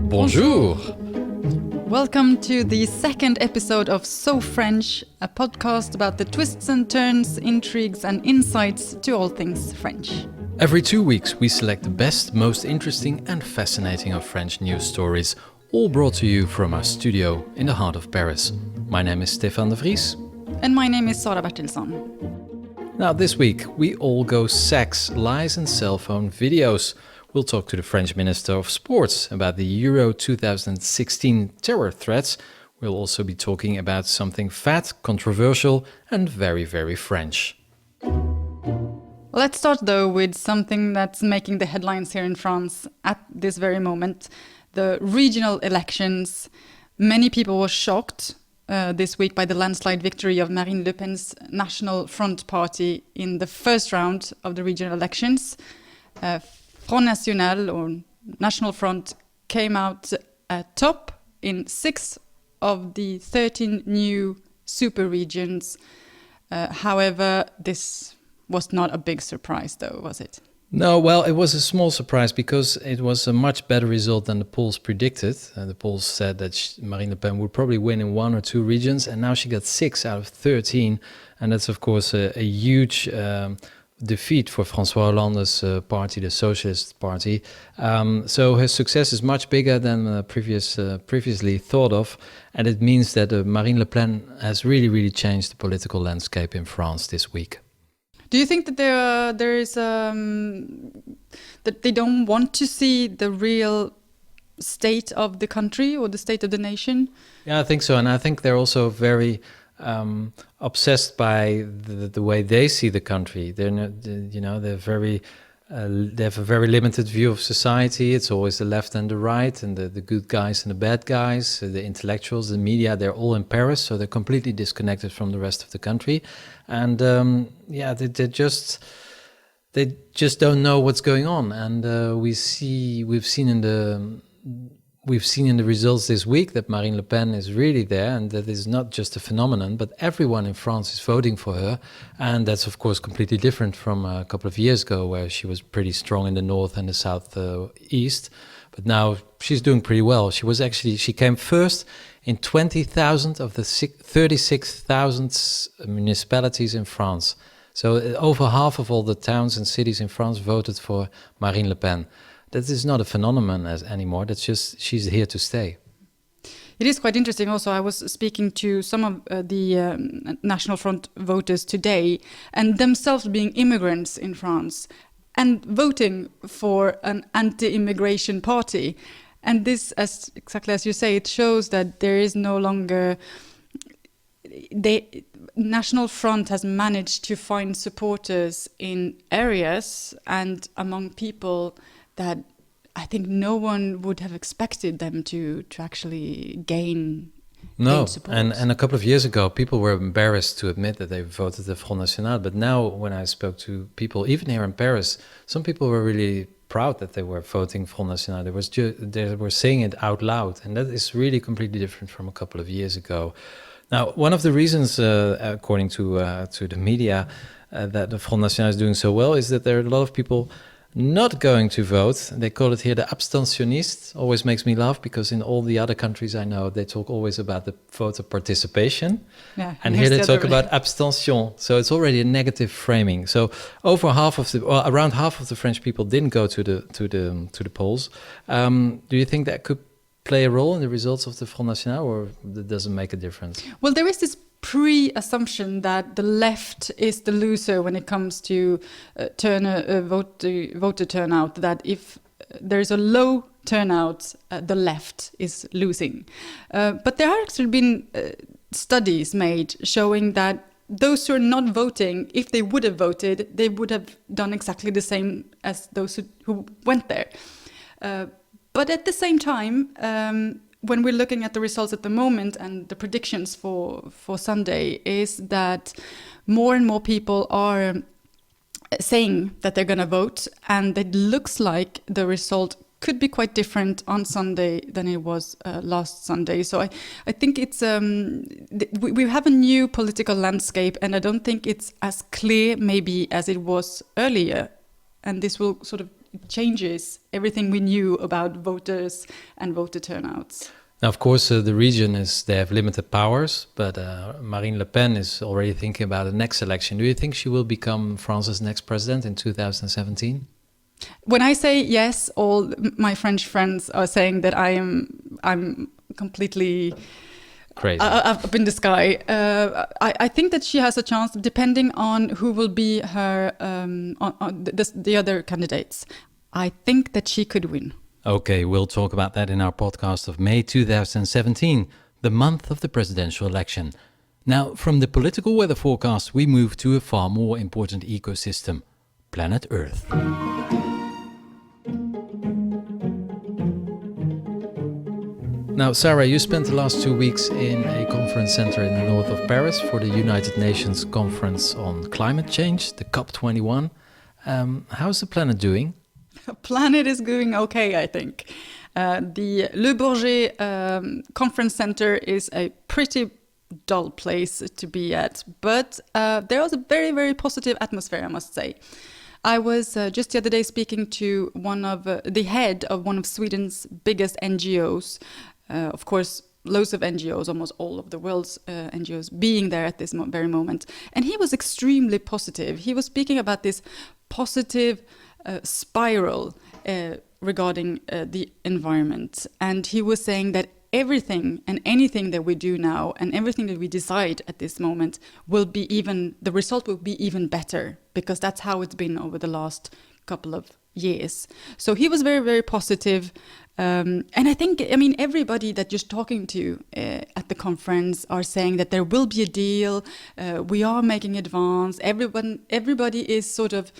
Bonjour! Welcome to the second episode of So French, a podcast about the twists and turns, intrigues and insights to all things French. Every 2 weeks we select the best, most interesting and fascinating of French news stories, all brought to you from our studio in the heart of Paris. My name is Stefan de Vries. And my name is Sara Bertilsson. Now this week we all go sex, lies and cell phone videos. We'll talk to the French Minister of Sports about the Euro 2016 terror threats. We'll also be talking about something fat, controversial and very, very French. Let's start though with something that's making the headlines here in France at this very moment. The regional elections. Many people were shocked this week by the landslide victory of Marine Le Pen's National Front party in the first round of the regional elections. Front National, or National Front, came out top in 6 of the 13 new super regions. However, this was not a big surprise, though, was it? No, well, it was a small surprise because it was a much better result than the polls predicted. The polls said that Marine Le Pen would probably win in 1 or 2 regions, and now she got 6 out of 13. And that's, of course, a huge defeat for François Hollande's party, the Socialist Party. So her success is much bigger than previously thought of, and it means that Marine Le Pen has really changed the political landscape in France this week. Do you think that there is that they don't want to see the real state of the country or the state of the nation? Yeah, I think so, and I think they're also very obsessed by the way they see the country. They're not, they're very they have a very limited view of society. It's always the left and the right, and the good guys and the bad guys, the intellectuals, the media. They're all in Paris, so they're completely disconnected from the rest of the country. And they just don't know what's going on. And we've seen in the results this week that Marine Le Pen is really there, and that is not just a phenomenon, but everyone in France is voting for her. And that's, of course, completely different from a couple of years ago, where she was pretty strong in the north and the south east. But now she's doing pretty well. She came first in 20,000 of the 36,000 municipalities in France. So over half of all the towns and cities in France voted for Marine Le Pen. That is not a phenomenon anymore. That's just, she's here to stay. It is quite interesting also. I was speaking to some of the National Front voters today, and themselves being immigrants in France and voting for an anti-immigration party. And this, exactly as you say, it shows that there is no longer... National Front has managed to find supporters in areas and among people that I think no one would have expected them to actually gain support. And a couple of years ago, people were embarrassed to admit that they voted the Front National. But now, when I spoke to people, even here in Paris, some people were really proud that they were voting Front National. They were saying it out loud, and that is really completely different from a couple of years ago. Now, one of the reasons, according to the media, that the Front National is doing so well is that there are a lot of people not going to vote. They call it here the abstentionist. Always makes me laugh because in all the other countries I know, they talk always about the voter participation. Yeah, and here they talk about abstention. So it's already a negative framing. So around half of the French people didn't go to the polls. Do you think that could play a role in the results of the Front National, or that doesn't make a difference? Well, there is this pre-assumption that the left is the loser when it comes to voter turnout, that if there's a low turnout, the left is losing. But there have actually been studies made showing that those who are not voting, if they would have voted, they would have done exactly the same as those who went there. But at the same time, when we're looking at the results at the moment and the predictions for Sunday, is that more and more people are saying that they're going to vote, and it looks like the result could be quite different on Sunday than it was last Sunday. So I think it's we have a new political landscape, and I don't think it's as clear maybe as it was earlier and this will sort of changes everything we knew about voters and voter turnouts. Now, of course, the region they have limited powers, but Marine Le Pen is already thinking about the next election. Do you think she will become France's next president in 2017? When I say yes, all my French friends are saying that I'm completely crazy, up in the sky. I think that she has a chance, depending on who will be her on the other candidates. I think that she could win. Okay, we'll talk about that in our podcast of May 2017, the month of the presidential election. Now, from the political weather forecast, we move to a far more important ecosystem, planet Earth. Now, Sara, you spent the last 2 weeks in a conference center in the north of Paris for the United Nations Conference on Climate Change, the COP21. How's the planet doing? The planet is doing okay, I think. The Le Bourget Conference Center is a pretty dull place to be at, but there was a very, very positive atmosphere, I must say. I was just the other day speaking to the head of one of Sweden's biggest NGOs. Of course, loads of NGOs, almost all of the world's NGOs being there at this very moment. And he was extremely positive. He was speaking about this positive spiral regarding the environment. And he was saying that everything and anything that we do now and everything that we decide at this moment the result will be even better, because that's how it's been over the last couple of years. So he was very, very positive. And I think, everybody that you're talking to at the conference are saying that there will be a deal. We are making advance. Everybody is sort of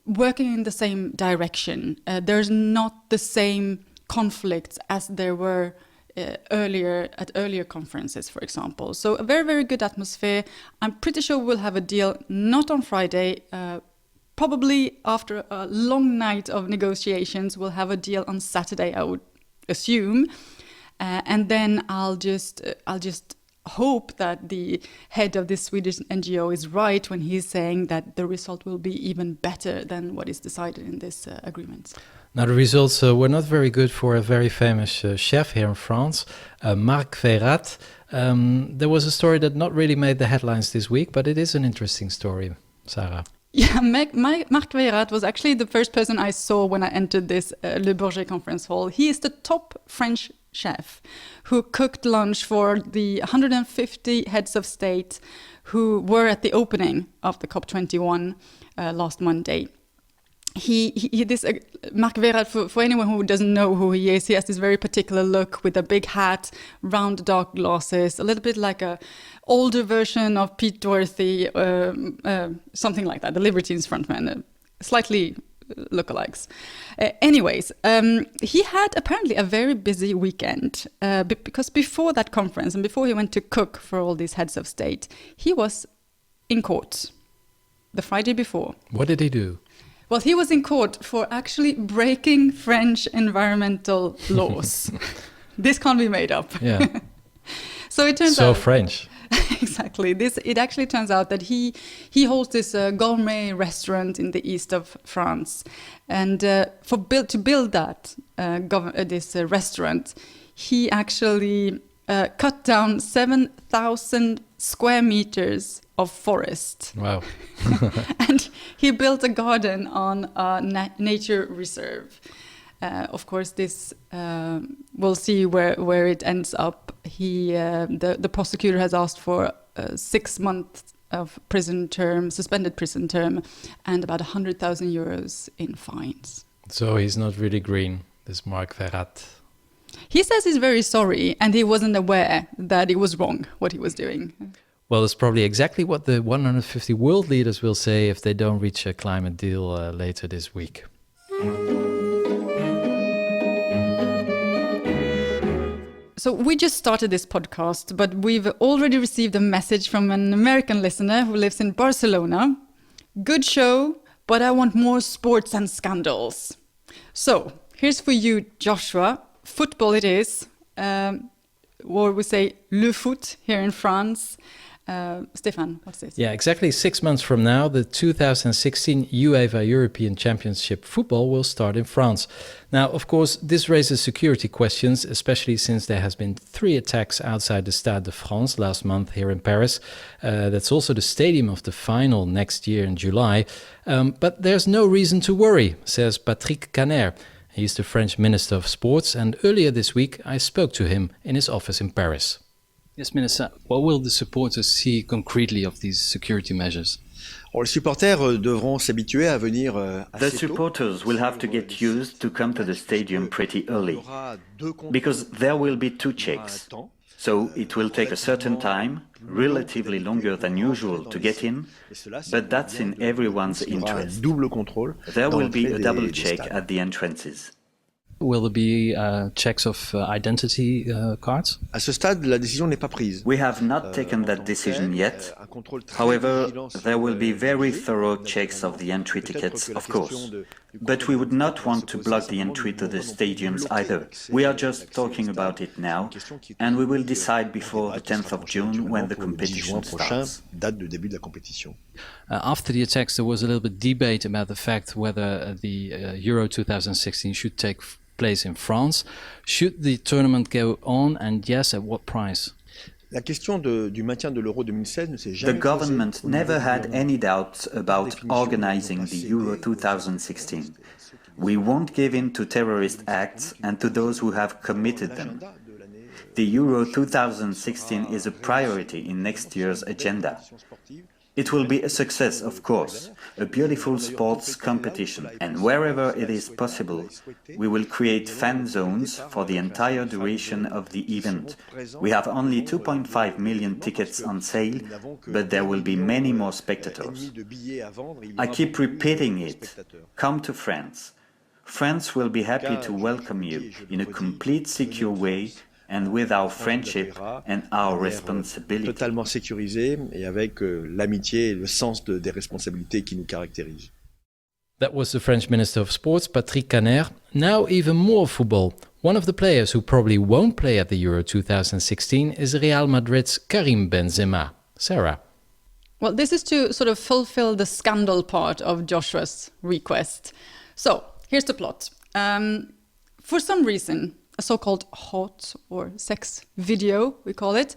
working in the same direction. There's not the same conflicts as there were earlier conferences, for example. So a very, very good atmosphere. I'm pretty sure we'll have a deal not on Friday. Probably after a long night of negotiations, we'll have a deal on Saturday, I would assume. And then I'll just hope that the head of this Swedish NGO is right when he's saying that the result will be even better than what is decided in this agreement. Now, the results were not very good for a very famous chef here in France, Marc Veyrat. There was a story that not really made the headlines this week, but it is an interesting story, Sara. Yeah, Marc Veyrat was actually the first person I saw when I entered this Le Bourget conference hall. He is the top French chef who cooked lunch for the 150 heads of state who were at the opening of the COP21 last Monday. Marc Veyrat, for anyone who doesn't know who he is, he has this very particular look with a big hat, round dark glasses, a little bit like a older version of Pete Doherty, something like that, the Libertines frontman, slightly lookalikes. Anyways, he had apparently a very busy weekend because before that conference and before he went to cook for all these heads of state, he was in court the Friday before. What did he do? Well, he was in court for actually breaking French environmental laws. This can't be made up. Yeah. So it turns out... So French. Exactly. It actually turns out that he holds this gourmet restaurant in the east of France. And to build that this restaurant, he actually cut down 7,000 square meters of forest. Wow. And he built a garden on a nature reserve. Of course, this we'll see where it ends up. The prosecutor has asked for 6 months of suspended prison term, and about 100,000 euros in fines. So he's not really green, this Marc Veyrat. He says he's very sorry, and he wasn't aware that it was wrong what he was doing. Well, it's probably exactly what the 150 world leaders will say if they don't reach a climate deal later this week. So we just started this podcast, but we've already received a message from an American listener who lives in Barcelona. Good show, but I want more sports and scandals. So here's for you, Joshua. Football it is, or we say le foot here in France. Stefan, what's this? Yeah, exactly 6 months from now, the 2016 UEFA European Championship football will start in France. Now, of course, this raises security questions, especially since there has been 3 attacks outside the Stade de France last month here in Paris. That's also the stadium of the final next year in July. But there's no reason to worry, says Patrick Caner. He's the French Minister of Sports, and earlier this week I spoke to him in his office in Paris. Yes, Minister, what will the supporters see concretely of these security measures? Les supporters devront s'habituer à venir The supporters will have to get used to come to the stadium pretty early, because there will be 2 checks. So it will take a certain time, relatively longer than usual, to get in, but that's in everyone's interest. There will be a double check at the entrances. Will there be checks of identity cards? À ce stade, la décision n'est pas prise. We have not taken that decision yet. However, there will be very thorough checks of the entry tickets, of course. But we would not want to block the entry to the stadiums either. We are just talking about it now, and we will decide before the 10th of June when the competition starts. Date de début de la compétition. After the attacks, there was a little bit debate about the fact whether the Euro 2016 should take place in France. Should the tournament go on, and yes, at what price? La question du maintien de l'Euro 2016 ne s'est jamais The government never had any doubts about organizing the Euro 2016. We won't give in to terrorist acts and to those who have committed them. The Euro 2016 is a priority in next year's agenda. It will be a success, of course, a beautiful sports competition, and wherever it is possible, we will create fan zones for the entire duration of the event. We have only 2.5 million tickets on sale, but there will be many more spectators. I keep repeating it. Come to France. France will be happy to welcome you in a complete, secure way, and with our friendship and our responsibility. Totalement sécurisé et avec l'amitié et le sens des responsabilités qui nous caractérisent. That was the French Minister of Sports, Patrick Caner. Now even more football. One of the players who probably won't play at the Euro 2016 is Real Madrid's Karim Benzema. Sara. Well, this is to sort of fulfill the scandal part of Joshua's request. So, here's the plot. For some reason, a so-called hot or sex video, we call it,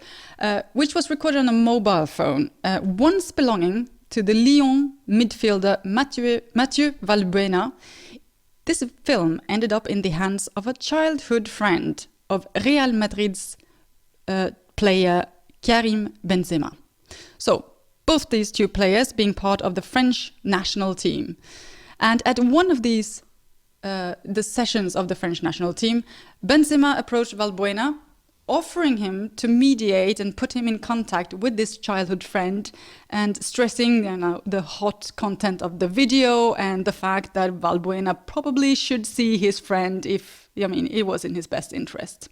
which was recorded on a mobile phone, once belonging to the Lyon midfielder Mathieu Valbuena. This film ended up in the hands of a childhood friend of Real Madrid's player Karim Benzema. So, both these 2 players being part of the French national team. And at one of these the sessions of the French national team, Benzema approached Valbuena, offering him to mediate and put him in contact with this childhood friend, and stressing the hot content of the video and the fact that Valbuena probably should see his friend if, it was in his best interest.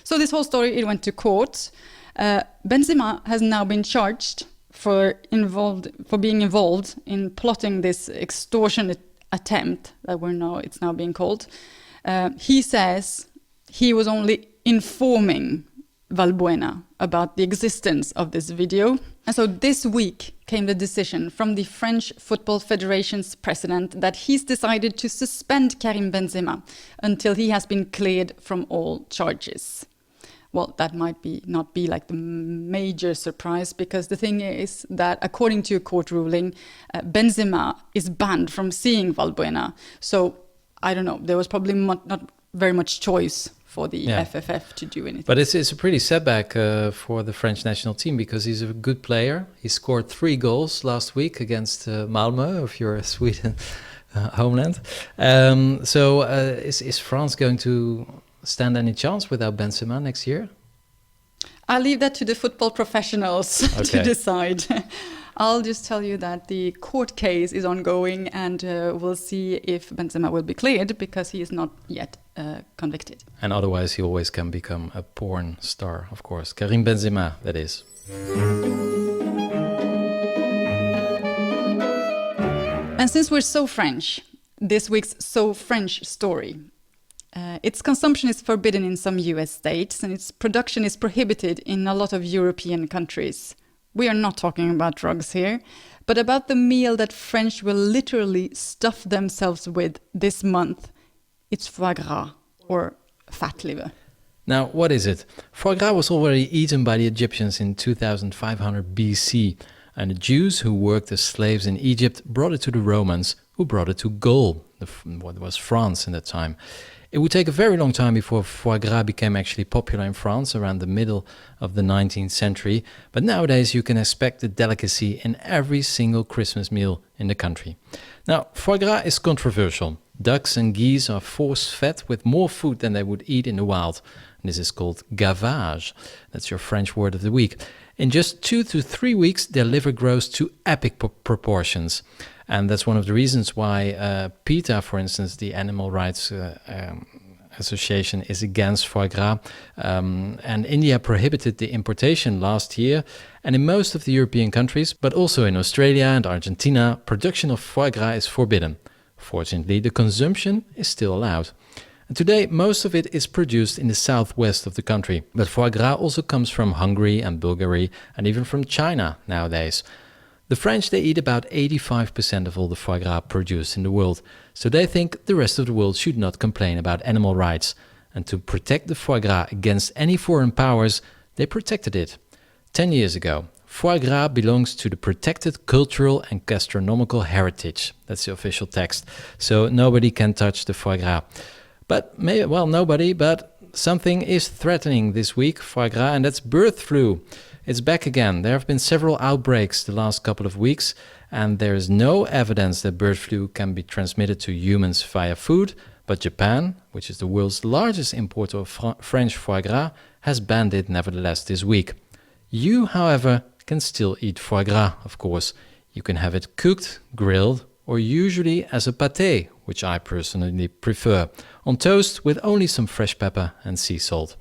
So this whole story, it went to court. Benzema has now been charged for being involved in plotting this extortion attempt that it's now being called. He says he was only informing Valbuena about the existence of this video. And so this week came the decision from the French Football Federation's president that he's decided to suspend Karim Benzema until he has been cleared from all charges. Well, that might not be like the major surprise, because the thing is that according to a court ruling, Benzema is banned from seeing Valbuena. So, I don't know, there was probably not very much choice for the FFF to do anything. But it's a pretty setback for the French national team, because he's a good player. He scored 3 goals last week against Malmö, of your Sweden homeland. So is France going to stand any chance without Benzema next year? I'll leave that to the football professionals to decide. I'll just tell you that the court case is ongoing, and we'll see if Benzema will be cleared, because he is not yet convicted. And otherwise he always can become a porn star, of course. Karim Benzema, that is. And since we're so French, this week's So French story. Its consumption is forbidden in some US states, and its production is prohibited in a lot of European countries. We are not talking about drugs here, but about the meal that French will literally stuff themselves with this month. It's foie gras, or fat liver. Now, what is it? Foie gras was already eaten by the Egyptians in 2500 BC, and the Jews who worked as slaves in Egypt brought it to the Romans, who brought it to Gaul, what was France in that time. It would take a very long time before foie gras became actually popular in France, around the middle of the 19th century, but nowadays you can expect the delicacy in every single Christmas meal in the country. Now, foie gras is controversial. Ducks and geese are force-fed with more food than they would eat in the wild. And this is called gavage. That's your French word of the week. In just 2 to 3 weeks, their liver grows to epic proportions. And that's one of the reasons why PETA, for instance, the Animal Rights Association, is against foie gras. And India prohibited the importation last year. And in most of the European countries, but also in Australia and Argentina, production of foie gras is forbidden. Fortunately, the consumption is still allowed. And today, most of it is produced in the southwest of the country. But foie gras also comes from Hungary and Bulgaria and even from China nowadays. The French, they eat about 85% of all the foie gras produced in the world. So they think the rest of the world should not complain about animal rights. And to protect the foie gras against any foreign powers, they protected it. 10 years ago, foie gras belongs to the protected cultural and gastronomical heritage. That's the official text. So nobody can touch the foie gras. But nobody, but something is threatening this week foie gras, and that's bird flu. It's back again. There have been several outbreaks the last couple of weeks, and there is no evidence that bird flu can be transmitted to humans via food. But Japan, which is the world's largest importer of French foie gras, has banned it nevertheless this week. You, however, can still eat foie gras, of course. You can have it cooked, grilled, or usually as a pâté, which I personally prefer, on toast with only some fresh pepper and sea salt.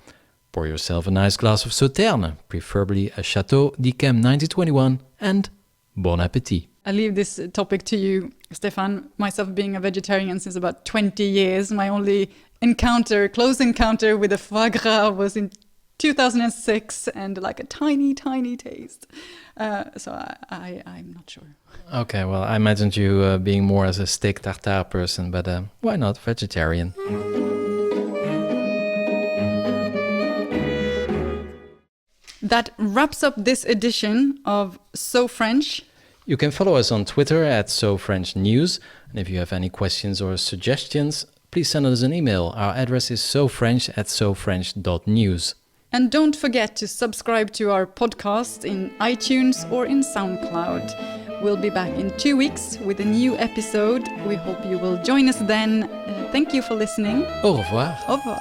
Pour yourself a nice glass of Sauterne, preferably a Chateau d'Yquem 1921, and bon appétit. I leave this topic to you, Stefan. Myself being a vegetarian since about 20 years, my only close encounter with a foie gras was in 2006 and like a tiny taste. So I'm not sure. Okay, well, I imagined you being more as a steak tartare person, but why not vegetarian? That wraps up this edition of So French. You can follow us on Twitter at SoFrenchNews. And if you have any questions or suggestions, please send us an email. Our address is sofrench@sofrench.news. And don't forget to subscribe to our podcast in iTunes or in SoundCloud. We'll be back in 2 weeks with a new episode. We hope you will join us then. Thank you for listening. Au revoir. Au revoir.